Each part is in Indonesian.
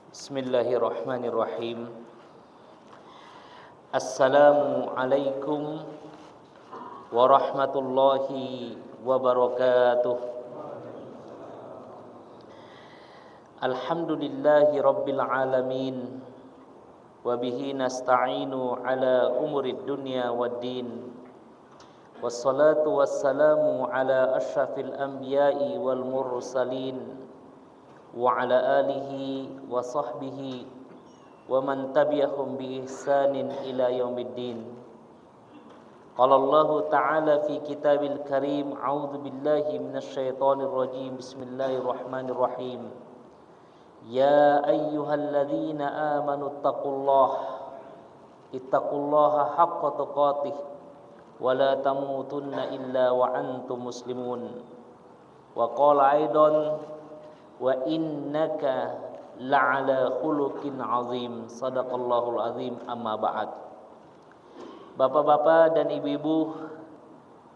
Bismillahirrahmanirrahim. Assalamualaikum warahmatullahi wabarakatuh. Alhamdulillahi rabbil alamin. Wabihi nasta'inu ala umurid dunya waddin. Wassalatu wassalamu ala ashrafil anbiya'i wal mursalin wa ala alihi wa sahbihi wa man tabi'ahum bi ihsanin ila yaumiddin. Qala Allah ta'ala fi kitabil karim, a'udzu billahi minasy syaithanir rajim. Bismillahirrahmanirrahim. Ya ayyuhalladzina amanu ittaqullaha haqqa tuqatih wa la tamutunna illa wa antum muslimun. Wa qala aidan wa innaka la'ala khuluqin azim. Sadaqallahul azim. Amma ba'd. Bapak-bapak dan ibu-ibu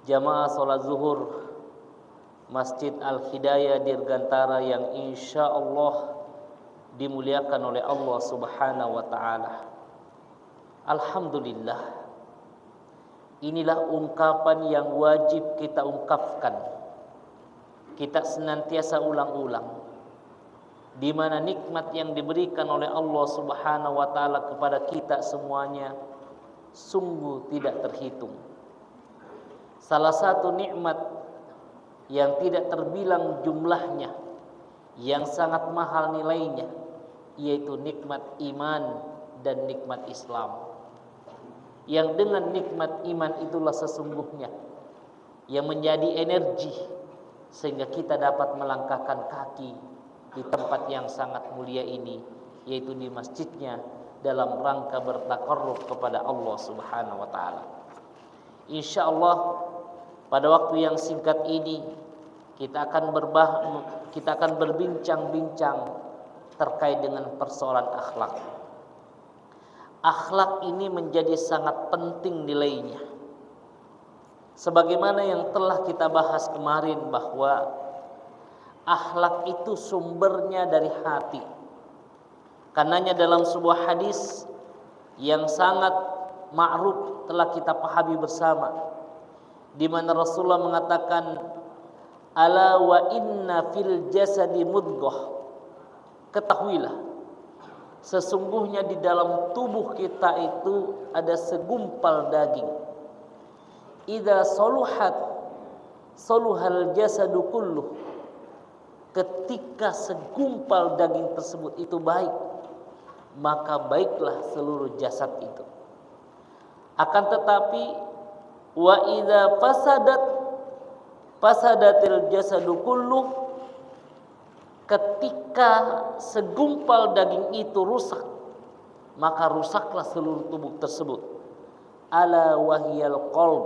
jamaah salat zuhur Masjid Al-Hidayah Dirgantara yang insyaallah dimuliakan oleh Allah Subhanahu wa taala. Alhamdulillah. Inilah ungkapan yang wajib kita ungkapkan. Kita senantiasa ulang-ulang di mana nikmat yang diberikan oleh Allah Subhanahu wa taala kepada kita semuanya sungguh tidak terhitung. Salah satu nikmat yang tidak terbilang jumlahnya, yang sangat mahal nilainya, yaitu nikmat iman dan nikmat Islam. Yang dengan nikmat iman itulah sesungguhnya yang menjadi energi sehingga kita dapat melangkahkan kaki di tempat yang sangat mulia ini, yaitu di masjidnya, dalam rangka bertakarrub kepada Allah Subhanahu wa taala. Insyaallah pada waktu yang singkat ini kita akan berbincang-bincang terkait dengan persoalan akhlak. Akhlak ini menjadi sangat penting nilainya. Sebagaimana yang telah kita bahas kemarin bahwa akhlak itu sumbernya dari hati. Karenanya dalam sebuah hadis yang sangat ma'ruf telah kita pahami bersama, di mana Rasulullah mengatakan, ala wa inna fil jasadi mudghah. Ketahuilah, sesungguhnya di dalam tubuh kita itu ada segumpal daging. Idza saluhat saluhal jasadu kulluh. Ketika segumpal daging tersebut itu baik, maka baiklah seluruh jasad itu. Akan tetapi wa idza fasadatil jasadu kulluh. Ketika segumpal daging itu rusak, maka rusaklah seluruh tubuh tersebut. Ala wahiyal qalb,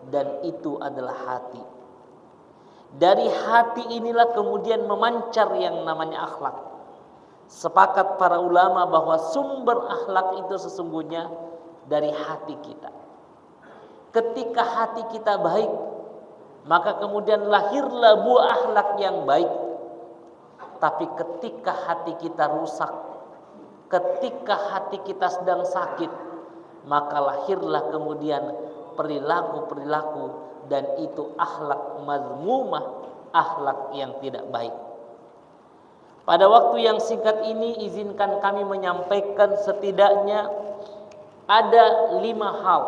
dan itu adalah hati. Dari hati inilah kemudian memancar yang namanya akhlak. Sepakat para ulama bahwa sumber akhlak itu sesungguhnya dari hati kita. Ketika hati kita baik, maka kemudian lahirlah buah akhlak yang baik. Tapi ketika hati kita rusak, ketika hati kita sedang sakit, maka lahirlah kemudian perilaku-perilaku, dan itu akhlak mazmumah, akhlak yang tidak baik. Pada waktu yang singkat ini izinkan kami menyampaikan setidaknya ada 5 hal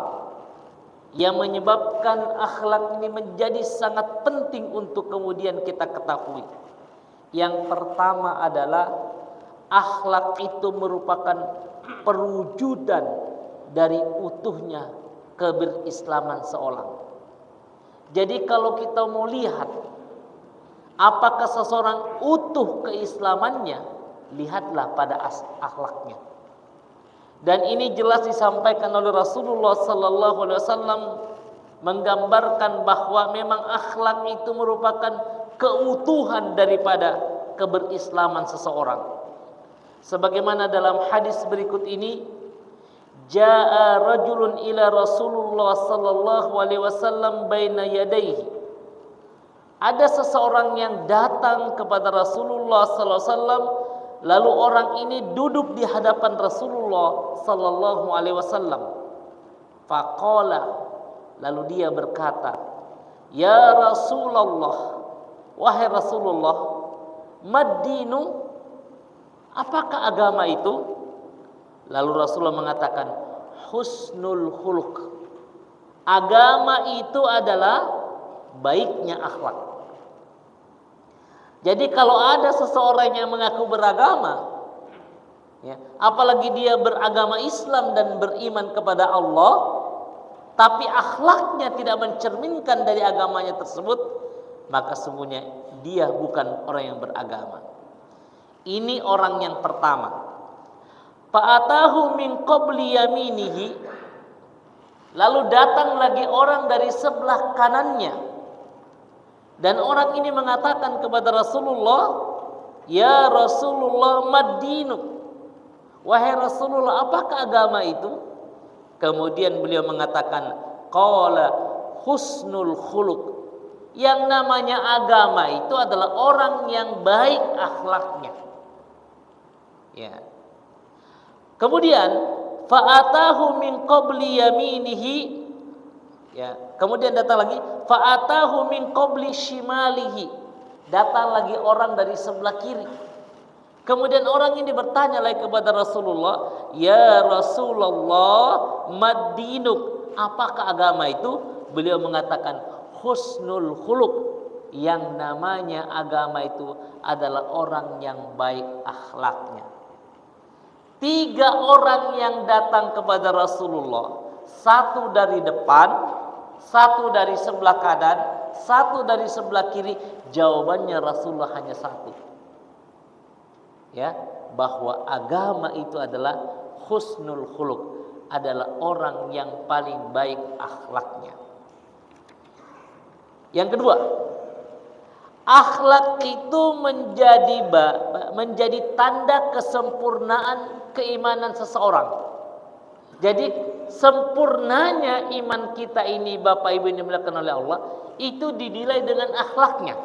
yang menyebabkan akhlak ini menjadi sangat penting untuk kemudian kita ketahui. Yang pertama adalah akhlak itu merupakan perwujudan dari utuhnya keberislaman seorang. Jadi kalau kita mau lihat apakah seseorang utuh keislamannya, lihatlah pada akhlaknya. Dan ini jelas disampaikan oleh Rasulullah sallallahu alaihi wasallam, menggambarkan bahwa memang akhlak itu merupakan keutuhan daripada keberislaman seseorang. Sebagaimana dalam hadis berikut ini jaa rajulun ila Rasulullah sallallahu alaihi wasallam baina yadayhi. Ada seseorang yang datang kepada Rasulullah sallallahu alaihi wasallam, lalu orang ini duduk di hadapan Rasulullah sallallahu alaihi wasallam. Faqala, lalu dia berkata, "Ya Rasulullah, wahai Rasulullah, mad-dinu, apakah agama itu?" Lalu Rasulullah mengatakan, husnul khuluq. Agama itu adalah baiknya akhlak. Jadi kalau ada seseorang yang mengaku beragama, ya, apalagi dia beragama Islam dan beriman kepada Allah, tapi akhlaknya tidak mencerminkan dari agamanya tersebut, maka sungguhnya dia bukan orang yang beragama. Ini orang yang pertama. Fa'atahu min qabli yaminihi, lalu datang lagi orang dari sebelah kanannya, dan orang ini mengatakan kepada Rasulullah, "Ya Rasulullah, mad-dinu?" Wahai Rasulullah, apakah agama itu? Kemudian beliau mengatakan, qala husnul khuluq. Yang namanya agama itu adalah orang yang baik akhlaknya. Ya. Kemudian fa'atahu min qabli yaminihi, ya. Kemudian datang lagi fa'atahu min qabli shimalihi. Datang lagi orang dari sebelah kiri. Kemudian orang ini bertanya lagi kepada Rasulullah, "Ya Rasulullah, mad-dinuk?" Apakah agama itu? Beliau mengatakan husnul khuluq. Yang namanya agama itu adalah orang yang baik akhlaknya. 3 orang yang datang kepada Rasulullah, 1 dari depan, 1 dari sebelah kanan, 1 dari sebelah kiri. Jawabannya Rasulullah hanya 1. Ya, bahwa agama itu adalah husnul khuluq, adalah orang yang paling baik akhlaknya. Yang kedua, akhlak itu menjadi tanda kesempurnaan keimanan seseorang. Jadi sempurnanya iman kita ini, Bapak Ibu yang dimuliakan oleh Allah, itu dinilai dengan akhlaknya.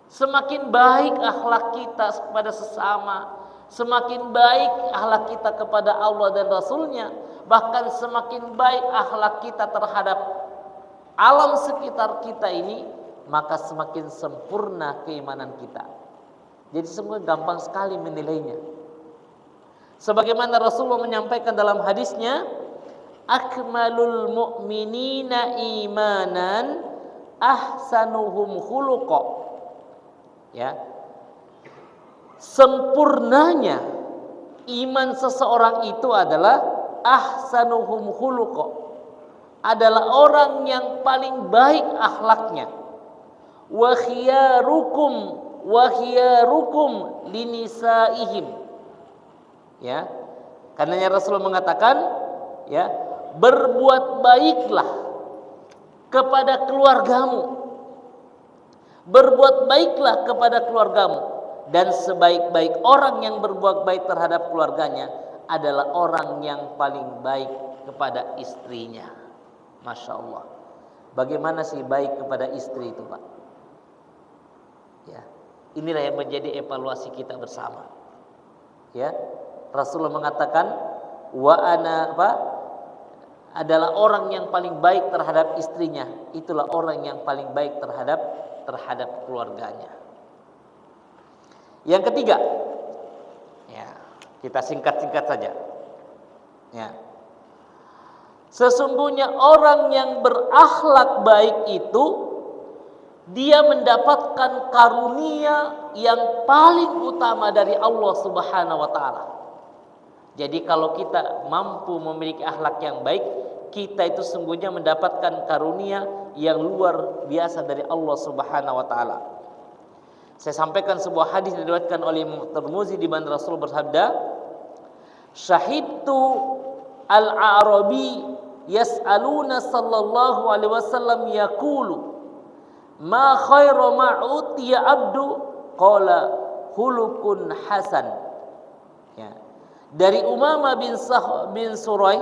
Semakin baik akhlak kita kepada sesama, semakin baik akhlak kita kepada Allah dan Rasulnya, bahkan semakin baik akhlak kita terhadap alam sekitar kita ini, maka semakin sempurna keimanan kita. Jadi semua gampang sekali menilainya. Sebagaimana Rasulullah menyampaikan dalam hadisnya, akmalul mu'minina imanan ahsanuhum khuluqa. Ya. Sempurnanya iman seseorang itu adalah ahsanuhum khuluqa, adalah orang yang paling baik akhlaknya. Wa khiyarukum linisaihim. Ya. Karenanya Rasulullah mengatakan, ya, berbuat baiklah kepada keluargamu. Berbuat baiklah kepada keluargamu, dan sebaik-baik orang yang berbuat baik terhadap keluarganya adalah orang yang paling baik kepada istrinya. Masya Allah. Bagaimana sih baik kepada istri itu, Pak? Ya, inilah yang menjadi evaluasi kita bersama. Ya, Rasulullah mengatakan, adalah orang yang paling baik terhadap istrinya. Itulah orang yang paling baik terhadap keluarganya. Yang ketiga, ya, kita singkat-singkat saja. Ya. Sesungguhnya orang yang berakhlak baik itu, dia mendapatkan karunia yang paling utama dari Allah Subhanahu wa taala. Jadi kalau kita mampu memiliki akhlak yang baik, kita itu sungguhnya mendapatkan karunia yang luar biasa dari Allah Subhanahu wa taala. Saya sampaikan sebuah hadis yang diriwayatkan oleh Imam Tirmizi di mana Rasul bersabda, "Syahidtu al-Arabi yas'aluna sallallahu alaihi wasallam yaqulu ma khairu ma utiya abdu qala khuluqun hasan." Ya. Dari Umamah bin Suraih,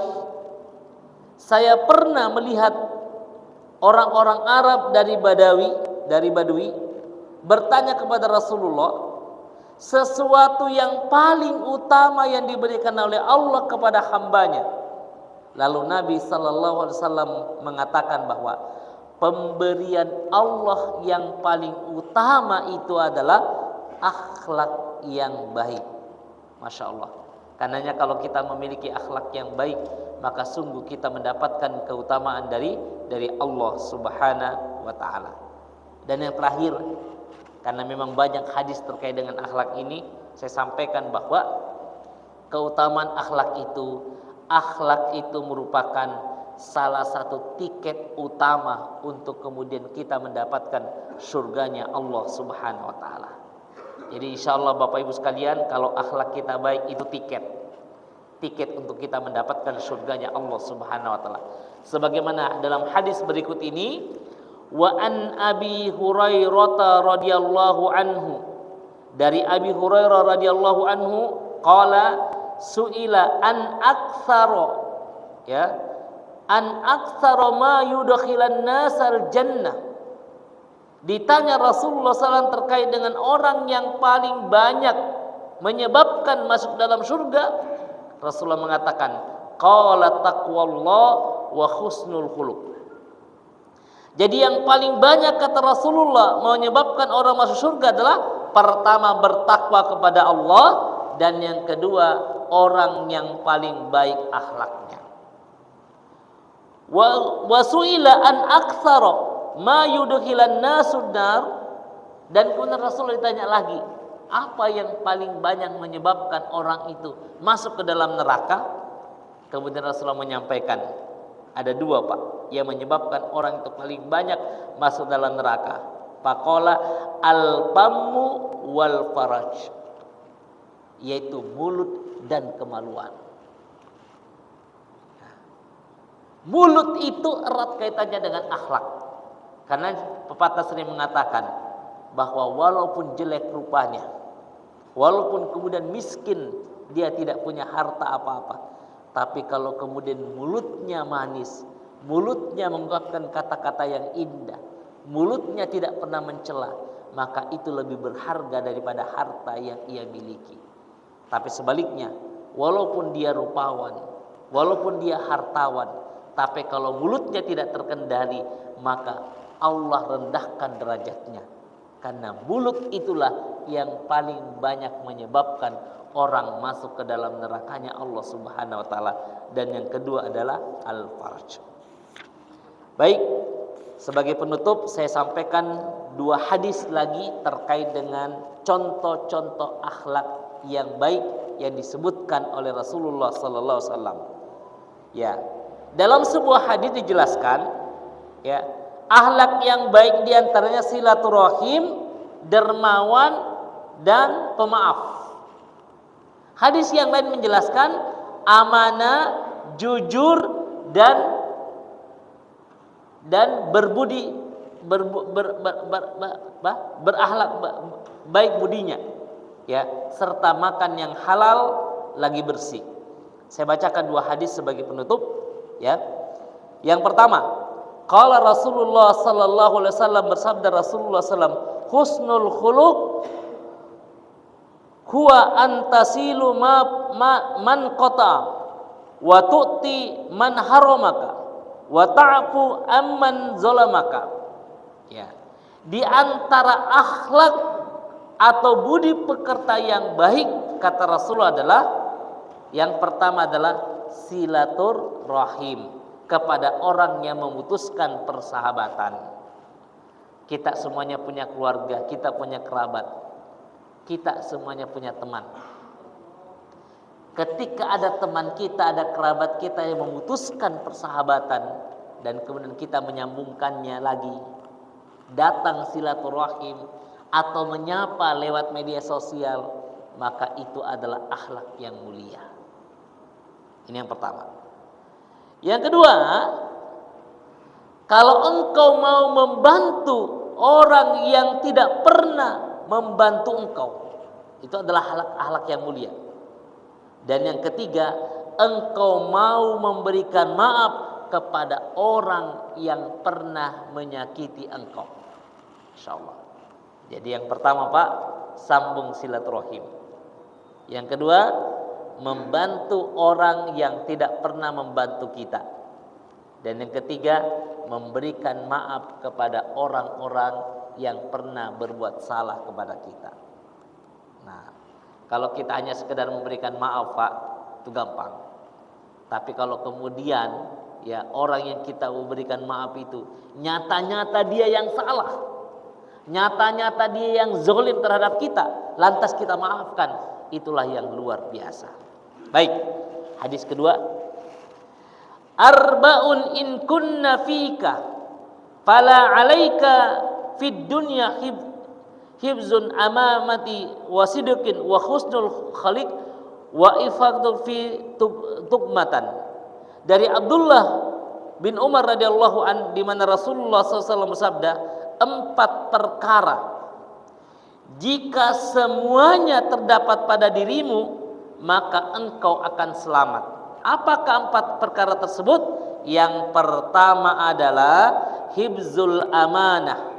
saya pernah melihat orang-orang Arab dari Badui bertanya kepada Rasulullah sesuatu yang paling utama yang diberikan oleh Allah kepada hambanya. Lalu Nabi sallallahu alaihi wasallam mengatakan bahwa pemberian Allah yang paling utama itu adalah akhlak yang baik. Masya Allah. Karenanya kalau kita memiliki akhlak yang baik, maka sungguh kita mendapatkan keutamaan dari Allah Subhanahu wa taala. Dan yang terakhir, karena memang banyak hadis terkait dengan akhlak ini, saya sampaikan bahwa keutamaan akhlak itu merupakan salah satu tiket utama untuk kemudian kita mendapatkan surganya Allah Subhanahu wa taala. Jadi insyaallah Bapak Ibu sekalian, kalau akhlak kita baik itu tiket untuk kita mendapatkan surganya Allah Subhanahu wa taala. Sebagaimana dalam hadis berikut ini, wa an Abi Hurairah radhiyallahu anhu, dari Abi Hurairah radhiyallahu anhu qala suila an aktsara ma yudkhilan nasal jannah. Ditanya Rasulullah SAW terkait dengan orang yang paling banyak menyebabkan masuk dalam surga, Rasulullah mengatakan qala taqwallah wa husnul khuluq. Jadi yang paling banyak kata Rasulullah menyebabkan orang masuk surga adalah pertama bertakwa kepada Allah, dan yang kedua orang yang paling baik akhlaknya. Wa suila an aktsara ma yudkhilan nasudnar, dan kemudian Rasulullah ditanya lagi, apa yang paling banyak menyebabkan orang itu masuk ke dalam neraka? Kemudian Rasulullah menyampaikan ada dua, Pak, yang menyebabkan orang itu paling banyak masuk dalam neraka. Faqala al-fammu wal faraj, yaitu mulut dan kemaluan. Mulut itu erat kaitannya dengan akhlak. Karena pepatah sering mengatakan bahwa walaupun jelek rupanya, walaupun kemudian miskin, dia tidak punya harta apa-apa, tapi kalau kemudian mulutnya manis, mulutnya mengungkapkan kata-kata yang indah, mulutnya tidak pernah mencela, maka itu lebih berharga daripada harta yang ia miliki. Tapi sebaliknya, walaupun dia rupawan, walaupun dia hartawan, tapi kalau mulutnya tidak terkendali, maka Allah rendahkan derajatnya. Karena mulut itulah yang paling banyak menyebabkan orang masuk ke dalam nerakanya Allah Subhanahu wa taala. Dan yang kedua adalah al-farj. Baik, sebagai penutup saya sampaikan dua hadis lagi terkait dengan contoh-contoh akhlak yang baik yang disebutkan oleh Rasulullah sallallahu alaihi wasallam. Ya, dalam sebuah hadis dijelaskan, ya, akhlak yang baik diantaranya silaturahim, dermawan, dan pemaaf. Hadis yang lain menjelaskan amanah, jujur, dan berbudi, berakhlak baik budinya, ya, serta makan yang halal lagi bersih. Saya bacakan dua hadis sebagai penutup, ya. Yang pertama, qala Rasulullah sallallahu alaihi wasallam, bersabda Rasulullah sallam, husnul khuluq huwa antasilu man qata wa tu'ti man haramaka wa ta'fu amman zalamaka. Ya. Di antara akhlak atau budi pekerta yang baik, kata Rasulullah, adalah yang pertama adalah silaturahim, kepada orang yang memutuskan persahabatan. Kita semuanya punya keluarga, kita punya kerabat, kita semuanya punya teman. Ketika ada teman kita, ada kerabat kita yang memutuskan persahabatan, dan kemudian kita menyambungkannya lagi, datang silaturahim atau menyapa lewat media sosial, maka itu adalah akhlak yang mulia. Ini yang pertama. Yang kedua, kalau engkau mau membantu orang yang tidak pernah membantu engkau, itu adalah akhlak yang mulia. Dan yang ketiga, engkau mau memberikan maaf kepada orang yang pernah menyakiti engkau. Insyaallah. Jadi yang pertama Pak, sambung silaturahim. Yang kedua, membantu orang yang tidak pernah membantu kita. Dan yang ketiga, memberikan maaf kepada orang-orang yang pernah berbuat salah kepada kita. Nah, kalau kita hanya sekedar memberikan maaf Pak, itu gampang. Tapi kalau kemudian ya orang yang kita memberikan maaf itu nyata-nyata dia yang salah, nyata-nyata dia yang zalim terhadap kita, lantas kita maafkan, itulah yang luar biasa. Baik, hadis kedua, arba'un in kunna fika fala 'alaika fid dunya hibzun amamati wa sidqin wa husnul khaliq wa ifadul fi tukmatan. Dari Abdullah bin Umar radhiyallahu an, di mana Rasulullah SAW bersabda, 4 perkara jika semuanya terdapat pada dirimu maka engkau akan selamat. Apakah 4 perkara tersebut? Yang pertama adalah hibzul amanah,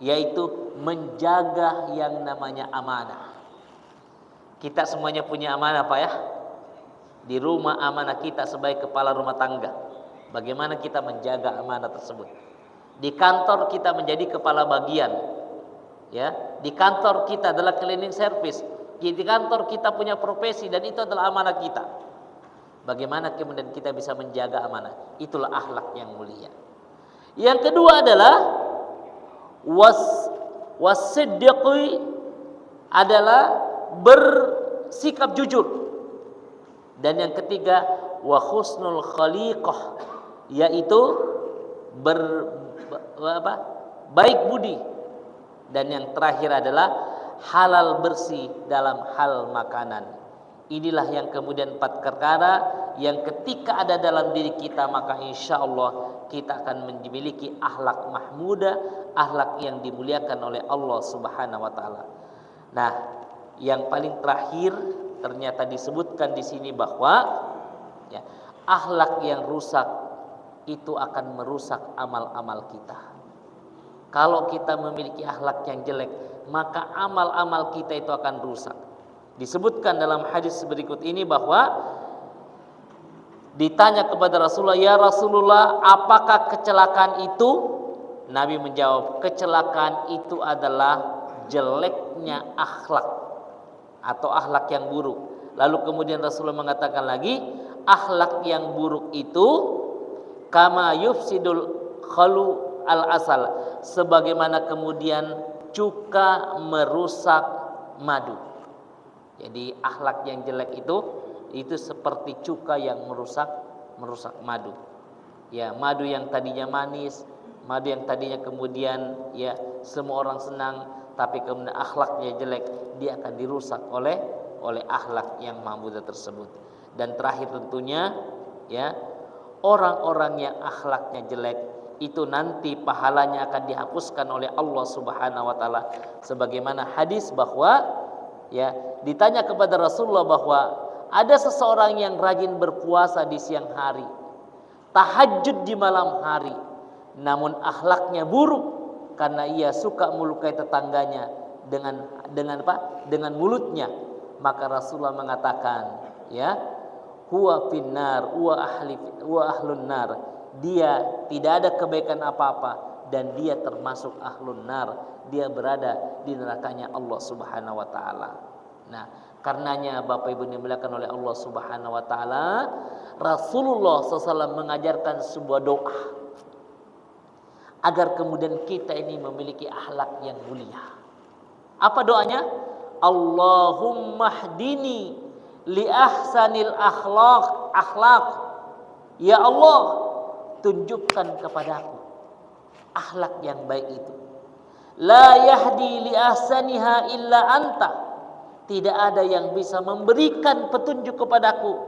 yaitu menjaga yang namanya amanah. Kita semuanya punya amanah Pak ya. Di rumah amanah kita sebagai kepala rumah tangga. Bagaimana kita menjaga amanah tersebut? Di kantor kita menjadi kepala bagian. Ya, di kantor kita adalah cleaning service. Di kantor kita punya profesi dan itu adalah amanah kita. Bagaimana kemudian kita bisa menjaga amanah? Itulah akhlak yang mulia. Yang kedua adalah wasiddiqi, adalah bersikap jujur. Dan yang ketiga wa husnul khaliqah, yaitu baik budi. Dan yang terakhir adalah halal bersih dalam hal makanan. Inilah yang kemudian 4 perkara yang ketika ada dalam diri kita maka insya Allah kita akan memiliki akhlak mahmudah, akhlak yang dimuliakan oleh Allah Subhanahu wa taala. Nah, yang paling terakhir ternyata disebutkan di sini bahwa ya, akhlak yang rusak itu akan merusak amal-amal kita. Kalau kita memiliki akhlak yang jelek, maka amal-amal kita itu akan rusak. Disebutkan dalam hadis berikut ini bahwa ditanya kepada Rasulullah, "Ya Rasulullah, apakah kecelakaan itu?" Nabi menjawab, "Kecelakaan itu adalah jeleknya akhlak atau akhlak yang buruk." Lalu kemudian Rasulullah mengatakan lagi, akhlak yang buruk itu kama yufsidul khalu al-asal, sebagaimana kemudian cuka merusak madu. Jadi akhlak yang jelek itu seperti cuka yang merusak madu. Ya, madu yang tadinya manis, madu yang tadinya kemudian ya semua orang senang, tapi kemudian akhlaknya jelek, dia akan dirusak oleh akhlak yang mahmudah tersebut. Dan terakhir tentunya ya, orang-orang yang akhlaknya jelek itu nanti pahalanya akan dihapuskan oleh Allah Subhanahu wa taala, sebagaimana hadis bahwa ya ditanya kepada Rasulullah bahwa ada seseorang yang rajin berpuasa di siang hari, tahajud di malam hari, namun akhlaknya buruk karena ia suka melukai tetangganya dengan apa? Dengan mulutnya. Maka Rasulullah mengatakan, ya, huwa finnar wa ahlun nar. Dia tidak ada kebaikan apa-apa dan dia termasuk ahlun nar. Dia berada di nerakanya Allah Subhanahu wa taala. Nah, karenanya Bapak Ibu dimuliakan oleh Allah Subhanahu wa taala, Rasulullah SAW mengajarkan sebuah doa agar kemudian kita ini memiliki akhlak yang mulia. Apa doanya? Allahumma hdini li ahsanil akhlaq. Ya Allah, tunjukkan kepadaku akhlak yang baik itu. La yahdi li ahsaniha illa anta. Tidak ada yang bisa memberikan petunjuk kepadaku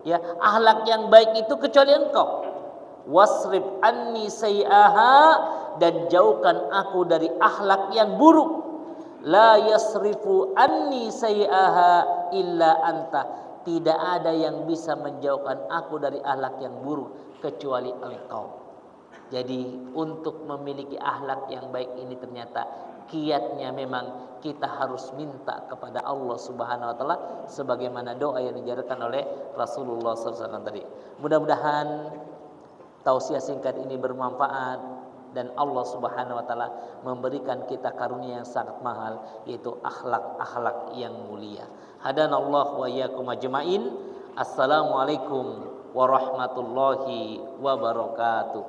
ya akhlak yang baik itu kecuali Engkau. Wasrib anni sayyaha, dan jauhkan aku dari akhlak yang buruk. La yasrifu anni sayyaha illa anta. tidak ada yang bisa menjauhkan aku dari akhlak yang buruk kecuali engkau. Jadi untuk memiliki akhlak yang baik ini ternyata kiatnya memang kita harus minta kepada Allah Subhanahu wa taala sebagaimana doa yang diajarkan oleh Rasulullah SAW tadi. Mudah-mudahan tausiah singkat ini bermanfaat dan Allah Subhanahu wa taala memberikan kita karunia yang sangat mahal, yaitu akhlak-akhlak yang mulia. Hadanallahu wa iyyakum ajmain. Assalamualaikum warahmatullahi wabarakatuh.